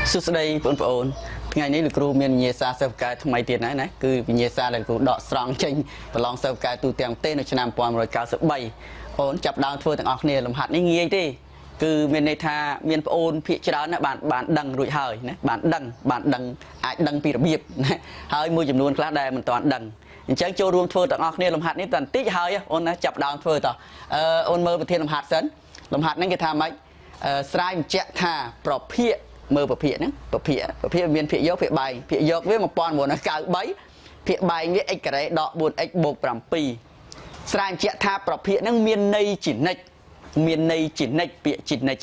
សួស្តីបងប្អូនថ្ងៃនេះលោកគ្រូមានវិញ្ញាសាសិស្សកាយថ្មីទៀតណាគឺវិញ្ញាសាដែលគ្រូដកស្រង់ចេញប្រឡងសិស្សកាយទូទាំងប្រទេសនៅឆ្នាំ1993អូនចាប់ដើមធ្វើទាំងអស់គ្នាលំហាត់នេះងាយទេគឺមានន័យថាមានប្អូនភាគច្រើនណាបានដឹងរួចហើយណាបានដឹងអាចដឹងពីរបៀបណាហើយមួយចំនួនខ្លះដែលមិនទាន់ដឹងអញ្ចឹងចូលរួមធ្វើទាំងអស់គ្នាលំហាត់នេះតែបន្តិចហើយអូនណាចាប់ដើមធ្វើតអូនមើលប្រធានលំហាត់សិនលំហាត់ហ្នឹងគេថាម៉េចស្រាយបញ្ជាក់ថាប្រភេទមើលប្រភេទហ្នឹងប្រភេទមានភាគយកភាគបែងភាគយកវា1993ភាគបែងវា x ការ៉េដក 4x បូក 7ស្រាយបញ្ជាក់ថាប្រភេទហ្នឹងមានន័យជានិច្ចពាក្យជានិច្ច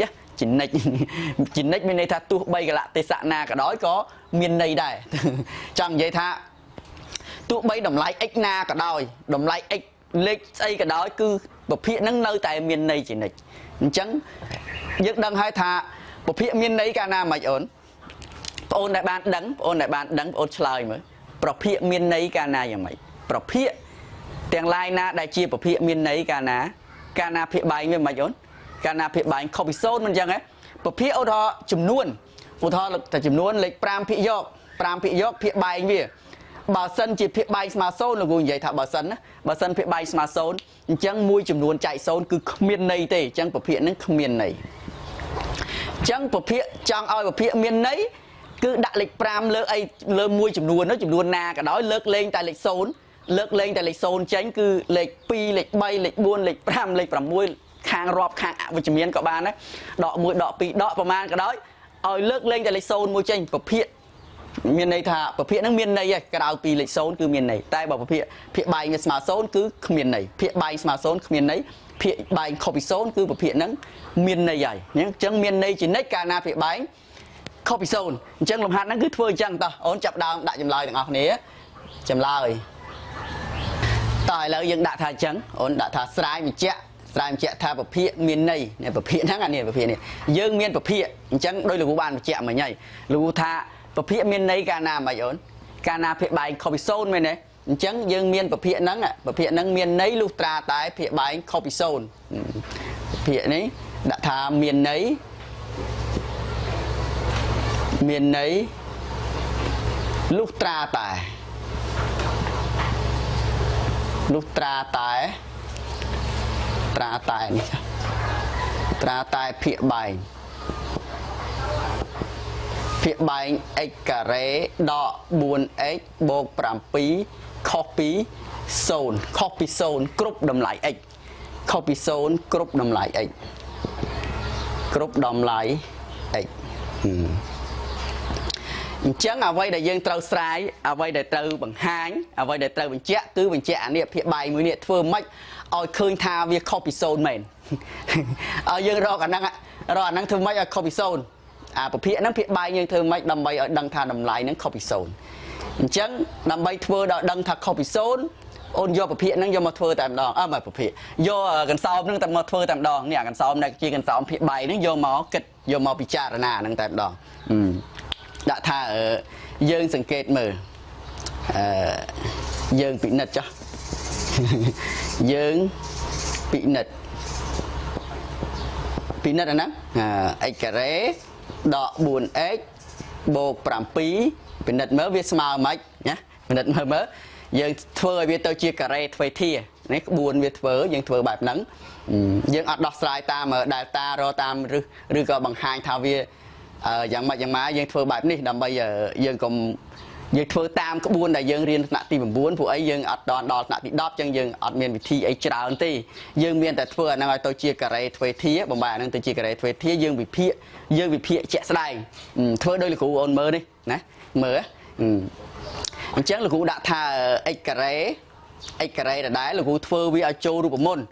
មានន័យថាទោះបីកលៈទេសៈណាក៏ដោយក៏មានន័យដែរចង់និយាយថាទោះបីតម្លៃ x ណាក៏ដោយតម្លៃ x លេខស្អីក៏ដោយគឺប្រភេទហ្នឹងនៅតែមានន័យជានិច្ចអញ្ចឹងយើងដឹងហើយថាប្រភេទមានន័យកាលណាមិនអូនបងអូនដែលបានដឹងបងអូនឆ្លើយមើលប្រភេទមានន័យកាលណាយ៉ាងម៉េចប្រភេទទាំងឡាយណាដែលជាប្រភេទមានន័យកាលណាភាគបែងវាមិនអូនកាលណាភាគបែងខុសពី0មិនអញ្ចឹងហ៎ប្រភេទឧទាហរណ៍ចំនួនឧទាហរណ៍តែចំនួនលេខ5ភាគយកភាគបែងវាបើសិនជាភាគបែងស្មើ0លោកគ្រូនិយាយថាបើសិនភាគបែងស្មើ0អញ្ចឹងមួយចំនួនចែក0គឺគ្មានន័យទេអញ្ចឹងប្រភេទហ្នឹងគ្មានន័យចឹងប្រភេទចង់ឲ្យប្រភេទមានន័យគឺដាក់លេខ5លើមួយចំនួនចំនួនណាក៏ដោយលើកលែងតែលេខ0ចេញគឺលេខ2លេខ3លេខ4លេខ5លេខ6ខាងរាប់ខាងអវិជ្ជមានក៏បានដែរដក1ដក2ដកប្រមាណក៏ដោយឲ្យលើកលែងតែលេខ0មួយចេញប្រភេទមានន័យថាប្រភេទហ្នឹងមានន័យឯក្រៅពីលេខ0គឺមានន័យតែបើប្រភេទភាគបែងវាស្មើ0គឺគ្មានន័យភាគបែងស្មើ0គ្មានន័យភាគបែងខុសពី0គឺប្រភេទហ្នឹងមានន័យហើយអញ្ចឹងមានន័យជានិច្ចកាលណាភាគបែងខុសពី0អញ្ចឹងលំហាត់ហ្នឹងគឺធ្វើអញ្ចឹងតោះអូនចាប់ដើមដាក់ចម្លើយទាំងអស់គ្នាចម្លើយតើឥឡូវយើងដាក់ថាអញ្ចឹងអូនដាក់ថាស្រាយបញ្ជាក់ថាប្រភេទមានន័យប្រភេទហ្នឹងអានេះប្រភេទនេះយើងមានប្រភេទអញ្ចឹងដោយលោកគ្រូបានបញ្ជាក់មិញហើយលោកគ្រូថាប្រភេទមានន័យកាលណាមិនអូនកាលណាភាគបែងខុសពី0មែនទេអញ្ចឹងយើងមានប្រភេទហ្នឹងមានន័យលុះត្រាតែភាគបែងខុសពី0ប្រភេទនេះដាក់ថាមានន័យលុះត្រាតែនេះត្រាតែភាគបែងx ការ៉េដក 4x បូក 7ខុសពី0គ្រប់តម្លៃ x គ្រប់តម្លៃ x អញ្ចឹងអ្វីដែលយើងត្រូវស្រាយអ្វីដែលត្រូវបង្ហាញអ្វីដែលត្រូវបញ្ជាក់គឺបញ្ជាក់អានេះភាគបែងមួយនេះធ្វើម៉េចឲ្យឃើញថាវាខុសពី0មែនឲ្យយើងរកអាហ្នឹងធ្វើម៉េចឲ្យខុសពី0ប្រភេទហ្នឹងភាគបែងយើងធ្វើម៉េចដើម្បីឲ្យដឹងថាតម្លៃហ្នឹងខុសពី0អញ្ចឹងដើម្បីធ្វើដល់ដឹងថាខុសពី0អូនយកប្រភេទហ្នឹងយកមកធ្វើតែម្ដងមិនប្រភេទយកកន្សោមហ្នឹងតែមកធ្វើតែម្ដងនេះអាកន្សោមដែលជាកន្សោមភាគបែងហ្នឹងយកមកគិតយកមកពិចារណាហ្នឹងតែម្ដងដាក់ថាយើងសង្កេតមើលយើងពិនិត្យចុះយើងពិនិត្យអាហ្នឹងx ការ៉េដក 4x បូក 7ពិនិត្យមើលវាស្មើម៉េចណាពិនិត្យមើលយើងធ្វើឲ្យវាទៅជាការ៉េទ្វេធានេះក្បួនវាធ្វើយើងធ្វើបែបហ្នឹងយើងអត់ដោះស្រាយតាម delta រតាមឬក៏បង្ហាញថាវាយ៉ាងម៉េចយ៉ាងម៉ាយើងធ្វើបែបនេះដើម្បីយើងធ្វើតាមក្បួនដែលយើងរៀនថ្នាក់ទី9ពួកអីយើងអត់ដល់ថ្នាក់ទី10ចឹងយើងអត់មានវិធីអីច្រើនទេយើងមានតែធ្វើអាហ្នឹងឲ្យទៅជាការ៉េទ្វេធាបំបែអាហ្នឹងទៅជាការ៉េទ្វេធាយើងវិភាគជាក់ស្ដែងធ្វើដោយលោកគ្រូអូនមើលនេះណាមើលអញ្ចឹងលោកគ្រូដាក់ថា x ការ៉េដដែលលោកគ្រូធ្វើវាឲ្យចូលរូបមន្ត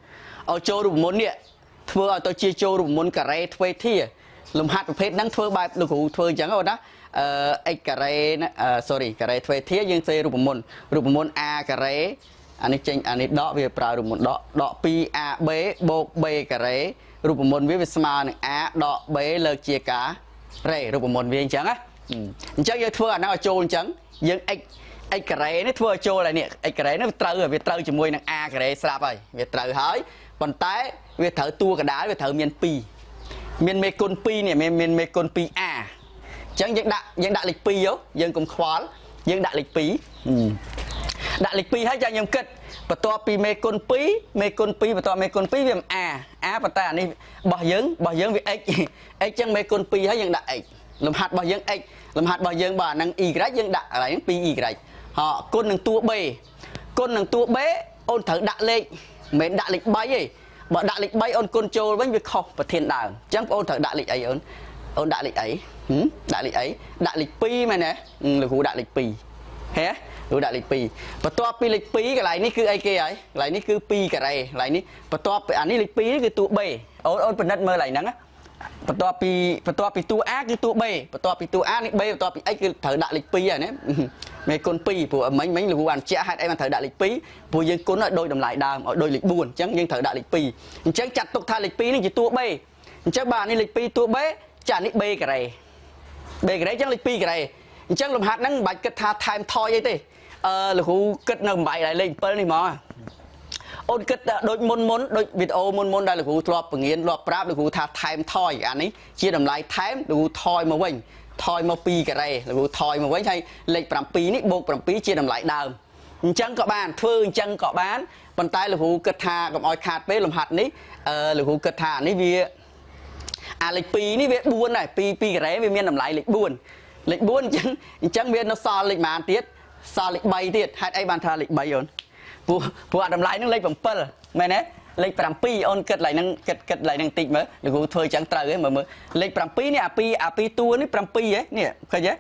នេះធ្វើឲ្យទៅជាចូលរូបមន្តការ៉េទ្វេធាលំហាត់ប្រភេទហ្នឹងធ្វើបែបលោកគ្រូធ្វើអញ្ចឹងអូនណាx ការ៉េការ៉េទ្វេធាយើងសេរូបមន្ត a ការ៉េអានេះចេញអានេះដកវាប្រើរូបមន្តដក 2ab បូក b ការ៉េរូបមន្តវាស្មើនឹង a ដក b លើកជាការ៉េរូបមន្តវាអញ្ចឹងណាអញ្ចឹងយើងធ្វើអាហ្នឹងឲ្យចូលអញ្ចឹងយើង x ការ៉េនេះធ្វើឲ្យចូលហើយនេះ x ការ៉េនេះវាត្រូវជាមួយនឹង a ការ៉េស្រាប់ហើយវាត្រូវហើយប៉ុន្តែវាត្រូវតួកណ្ដាលវាត្រូវមាន2មានមេគុណ2នេះមានមេគុណ 2a chẳng dân đặt lịch pi yếu dân cũng khoál dân đặt lịch pi đặt lịch pi hay cho nhầm kết và to pi mê côn pi và to mê côn pi viêm và ta này bỏ dưỡng vì x chẳng mê côn pi hay dân đặt x làm hạt bỏ dưỡng bà năng y dân đặt lại pi y họ côn năng tua b ôn thử đặt lên mến đặt lịch bay ấy bỏ đặt lịch bay ôn côn trôi với việc học và thiên đàng chẳng ôn thử đặt lịch ấy ôn đặt lịch ấy đặt lịch pi mà nè là cụ đặt lịch pi hé cụ đặt lịch pi và to pi lịch pi cái này ní cứ ai kia ấy lại ní cứ pi cái này lại ní và to anh ní lịch pi ní cứ tua b ôn phần đất mơ lại nắng á và to pi tua a cứ tua b và to pi tua a ní b và to pi ấy cứ thử đặt lịch pi à nè mấy con pi của mấy là cụ ăn chả hai em thử đặt lịch pi của dân cuốn ở đôi đồng lại đàm ở đôi lịch buồn chẳng dân thử đặt lịch pi chẳng chặt tục tha lịch pi ní chỉ tua b chắc bà ní lịch pi tua b chả ní b cái này chẳng lịch pi cái này chẳng làm hạt năng bạch kết tha time thôi vậy thì là khu kết nằm bậy lại lên pel này mà ôn kết đôi môn đôi video môn đây là khu lọp nghiền lọp ráp là khu tha time thôi anh ấy chia làm lại time là khu thôi mà quên thôi mà pi cái này là khu thôi mà quên hay lệch làm pi ní buộc làm pi chia làm lại đờm chẳng có bàn phương chẳng có bán bàn tay là khu kết tha cầm oi khát bé làm hạt ní là khu kết tha ní vì lịch pi ní biết buồn này pi cái đấy vì miền làm lại lịch buồn chẳng biết nó so lịch mà tiết so lịch bay tiết hai ai bàn thà lịch bay rồi vụ làm lại nó lịch bằng pel mày nè lịch làm pi ôn kết lại năng tịnh mới được vụ thôi chẳng trời ấy mà lịch làm pi nè pi tua ní làm pi ấy nè cái gì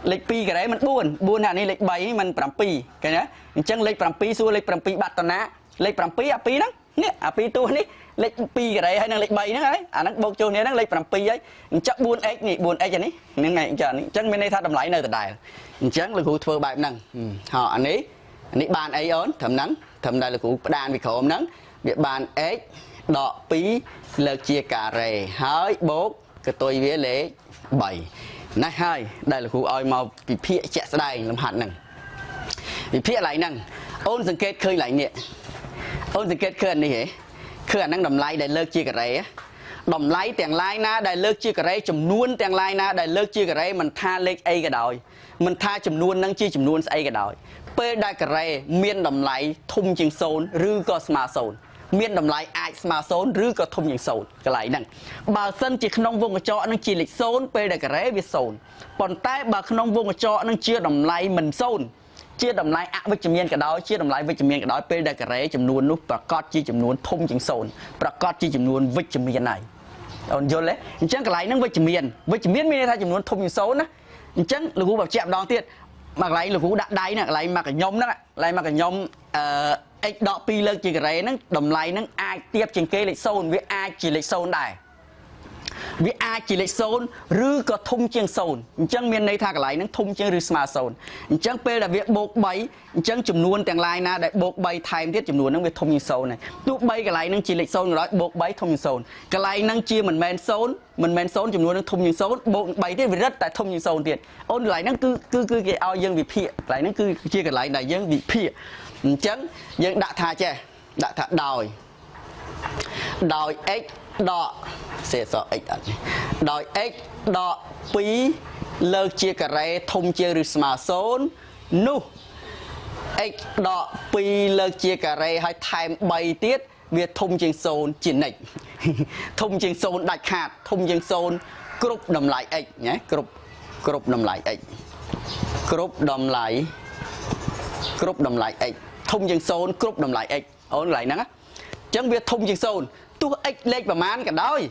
lịch pi cái đấy mình buồn hả ní lịch bay mình làm pi cái nhá chẳng lịch làm pi xua lịch làm pi bát tao ná lịch làm pi đó nè pi tua ní lịch pi cái đấy hay năng lịch bay nữa ấy năng bốc châu này năng lịch làm pi ấy chắc buồn x này nên ngày chẳng bên đây tha đầm lại nơi từ đài chẳng là cụ thưa bài năng họ anh ấy bàn ấy ớn thầm đây là cụ đàn bị khổ nắng việc bàn x đọ pi lợt chia cà rề hỡi bố cái tôi vía lễ 7 này hai đây là cụ oi màu bị phía chạy ra đây làm hạt năng bị phía lại năng ôn dừng kết khơi lại nè ôn dừng kết khơi này hả khơi năng đầm lại để lợt chia cà rề đầm lại tiền lại na để lợt chia cà rề chùm nuôn tiền lại na để lợt chia cà rề mình tha lên a cái đòi mình tha chùm nuôn năng chia chùm nuôn a cái đòi pe đại cà rề miên đầm lại thung chừng sồn rư có smart sồn miên đầm lại ai smart sồn rư có thung chừng sồn cái lại năng bà sân chỉ không vùng cho năng chỉ lịch sồn pe đại cà rề việt sồn còn tay bà không vùng cho năng chia đầm lại mình sồn chia đầm lại với chùm miên cả đó chia đầm lại với chùm miên cả đó pe đại cà rề chùm nuôn nút và cót chia chùm nuôn thung chừng sồn và cót chia chùm nuôn với chùm miên này ôn vô lấy chẳng cái lại năng với chùm miên miên thay chùm nuôn thung chừng sồn á chẳng là cú bảo chạm đòn tiết mà lại là cú đặt đáy nè lại mà cái nhom đó lại mà cái nhom x đọ pi lơ chỉ cái nó đầm lại nó ai tiếp trên cây lịch sôn với ai chỉ lịch sôn đài với ai chỉ lịch sôn rư có thung chiên sôn chẳng miền này thà cái lại nó thung chiên rư smart sôn chẳng p là việc bột bay chẳng chùm nuôn tiền lại na để bột bay thay tiết chùm nuôn nó việc thung chiên sôn này tụ bay cái lại nó chỉ lịch sôn rồi bột bay thung chiên sôn cái lại nó chia mình men sôn chùm nuôn nó thung chiên sôn bột bay tiết vì rất tại thung chiên sôn tiền ôn lại nó cứ cái ao dân bị phịa lại nó cứ chia cái lại này dân bị phịa chẳng dân đã thà đòi x đọ sẽ so x đòi x đọ pi lơ chia cà rê thung chia rư smart sôn nu x đọ pi lơ chia cà rê hay time bay tiết việc thung chiên sôn chỉ nịch thung chiên sôn đạch hạt thung chiên sôn group đầm lại x nhé group đầm lại x group đầm lại x thung chiên sôn group đầm lại x ôn lại nè chẳng việc thung chiên sôn tu x lên và man cả đôi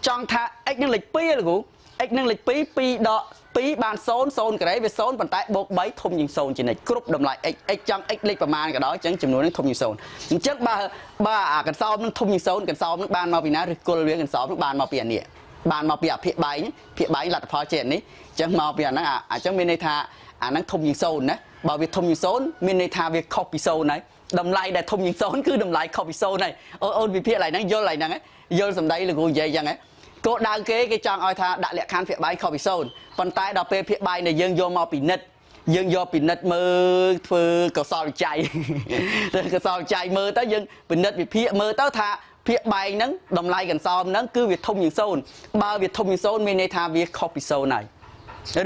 trong tha x năng lịch pi là cụ x năng lịch pi đọ pi bàn sôn cái đấy về sôn bàn tay bột bấy thung những sôn chỉ này group đầm lại x trong x lên và man cả đó chẳng chừng nữa nó thung những sôn chắc ba cần sau nó thung những sôn cần sau nó ban màu vì nó cô luyện cần sau nó ban màu biển nè ban màu biển phía bái là phò chuyện đấy chẳng màu biển nó chẳng bên đây tha nó thung những sôn đấy bảo việc thung những sôn bên đây tha việc copy sôn này đầm lại để thung những sôn cứ đầm lại copy sôn này ôn vì phía lại nó vô lại nè vô sầm đây là cô vậy chẳng ấy cô đang kế cái trang oi tha đại lệ khan phía bài copy sôn phần tay đào pe phía bài này dương vô màu bị nứt mơ phơ cầu sao chạy cầu sao chạy mơ tới dương bị nứt bị phía mơ tới tha phía bài nắng đầm lại gần sau nắng cứ việc thung những sôn ba việc thung những sôn bên đây tha việc copy sôn này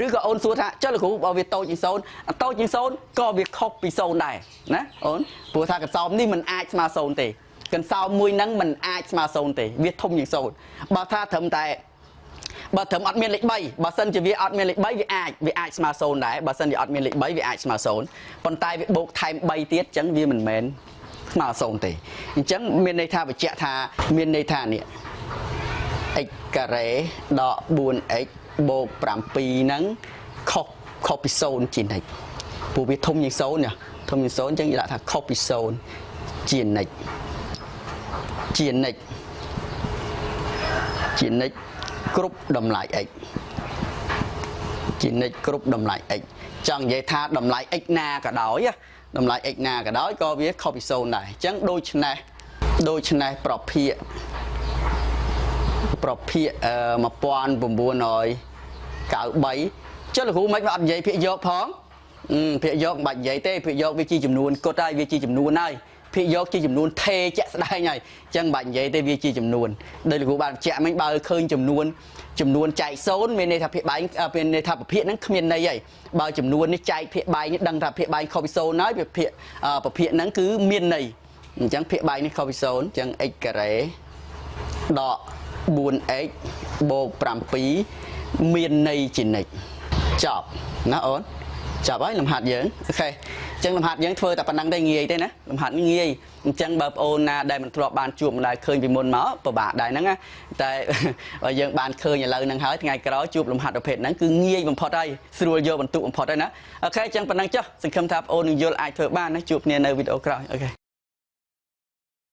ឬក៏អូនសួរថាចុះលោកគ្រូបើវាតូចជាង0តូចជាង0ក៏វាខុសពី0ដែរណាអូនព្រោះថាកន្សោមនេះมันអាចស្មើ0ទេកន្សោមមួយហ្នឹងมันអាចស្មើ0ទេវាធំជាង0បើថាត្រឹមតែបើត្រឹមអត់មានលេខ3បើសិនជាវាអត់មានលេខ3វាអាចស្មើ0ដែរបើសិនជាអត់មានលេខ3វាអាចស្មើ0ប៉ុន្តែវាបូកថែម3ទៀតអញ្ចឹងវាមិនមែនស្មើ0ទេអញ្ចឹងមានន័យថាបញ្ជាក់ថាមានន័យថានេះ x ការ៉េដក 4x បូក7ហ្នឹងខុសពី0ជានិច្ចព្រោះវាធំជាង0ណាធំជាង0អញ្ចឹងនិយាយថាខុសពី0ជានិច្ចគ្រប់តម្លៃ x ជានិច្ចគ្រប់តម្លៃ x ចង់និយាយថាតម្លៃ x ណាក៏ដោយតម្លៃ x ណាក៏ដោយក៏វាខុសពី0ដែរអញ្ចឹងដូច្នេះប្រភេទ1993ចុះលោកគ្រូមិនអត់និយាយភាគយកផងភាគយកមិនបាច់និយាយទេភាគយកវាជាចំនួនគត់ហើយវាជាចំនួនហើយភាគយកជាចំនួនថេជាក់ស្ដែងហើយអញ្ចឹងមិនបាច់និយាយទេវាជាចំនួនដោយលោកគ្រូបានបញ្ជាក់មិញបើឃើញចំនួនចែក0មានន័យថាភាគបែងមានន័យថាប្រភេទហ្នឹងគ្មានន័យហើយបើចំនួននេះចែកភាគបែងនេះដឹងថាភាគបែងខុសពី0ហើយប្រភេទហ្នឹងគឺមានន័យអញ្ចឹងភាគបែងនេះខុសពី0អញ្ចឹង x ការ៉េដក 4x បូក7មានន័យជានិច្ចចប់ណាអូនចប់ហើយលំហាត់យើងអូខេអញ្ចឹងលំហាត់យើងធ្វើតែប៉ុណ្្នឹងទេងាយទេណាលំហាត់ងាយអញ្ចឹងបើប្អូនណាដែលមិនធ្លាប់បានជួបមិនដែលឃើញពីមុនមកពិបាកដែរហ្នឹងណាតែបើយើងបានឃើញឥឡូវហ្នឹងហើយថ្ងៃក្រោយជួបលំហាត់ប្រភេទហ្នឹងគឺងាយបំផុតហើយស្រួលយកបន្ទុកបំផុតហើយណាអូខេអញ្ចឹងប៉ុណ្្នឹងចុះសង្ឃឹមថាប្អូននឹងយល់អាចធ្វើបានណាជួបគ្នានៅវីដេអូក្រោយអូខេ